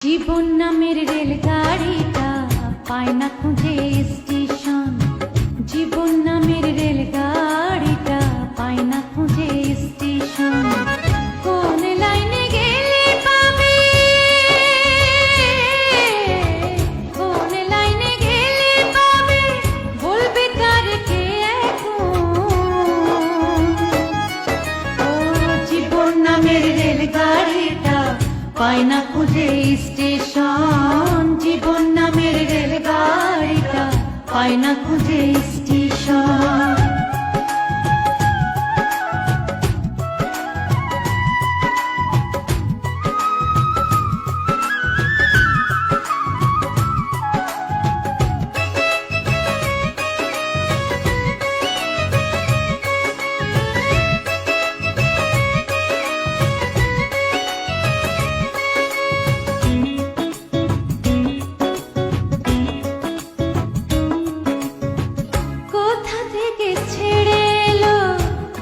জীবন নামের রেলগাড়িটা পায় না খুঁজে স্টেশন। জীবন নামের রেলগাড়িটা পায় না খুঁজে স্টেশন। কোন লাইনে গেলে পাবে, কোন লাইনে গেলে পাবে, বলবে তার কে এখন। ও জীবন নামের রেলগাড়িটা পায় না খুঁজে স্টেশন। জীবন নামের রেলগাড়িটা পায় না খুঁজে স্টেশন।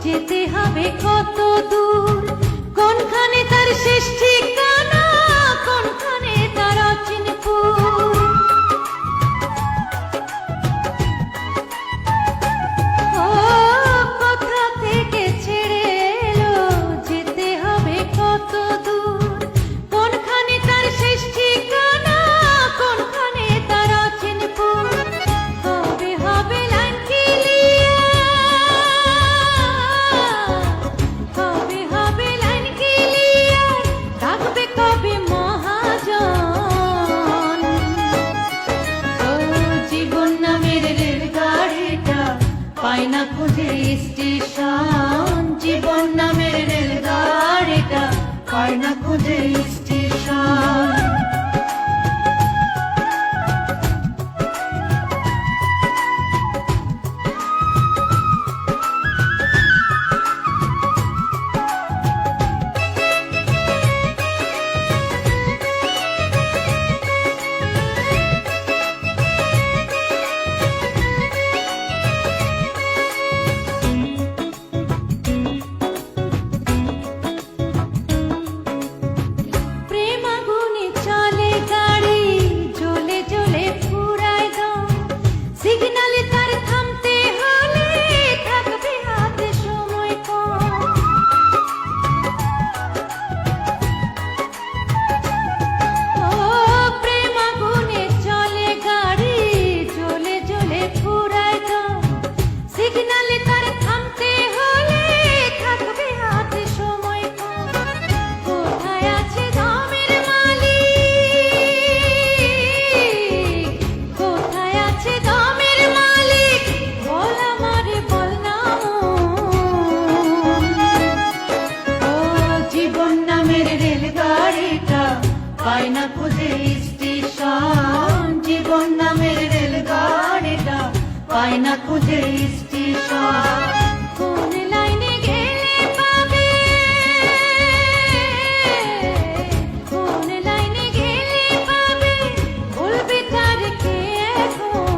যেতে হবে কত দূর, কোনখানে তার শেষ ঠিকানা, কোনখানে তার অচিনপুর। ও কোথা থেকে ছেড়ে এলো, যেতে হবে কত দূর, কোনখানে তার শেষ ঠিকানা, কোনখানে তার অচিনপুর। হবে হবে লাইন পায় না খুঁজে স্টেশন। জীবন নামের রেলগাড়িটা পায় না খুঁজে স্টেশন। পায় না খুঁজে স্টেশন। জীবন নামের রেলগাড়িটা পায় না খুঁজে স্টেশন। কোন লাইনে গেলে পাবে, কোন লাইনে গেলে পাবে, বলবে তার কে এখন।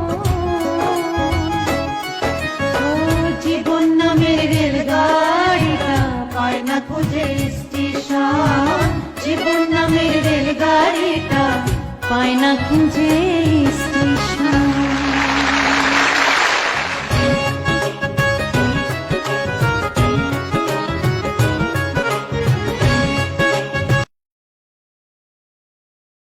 ও জীবন নামের রেলগাড়িটা পায় না খুঁজে স্টেশন। জীবন নামের রেলগাড়িটা পায় না খুঁজে।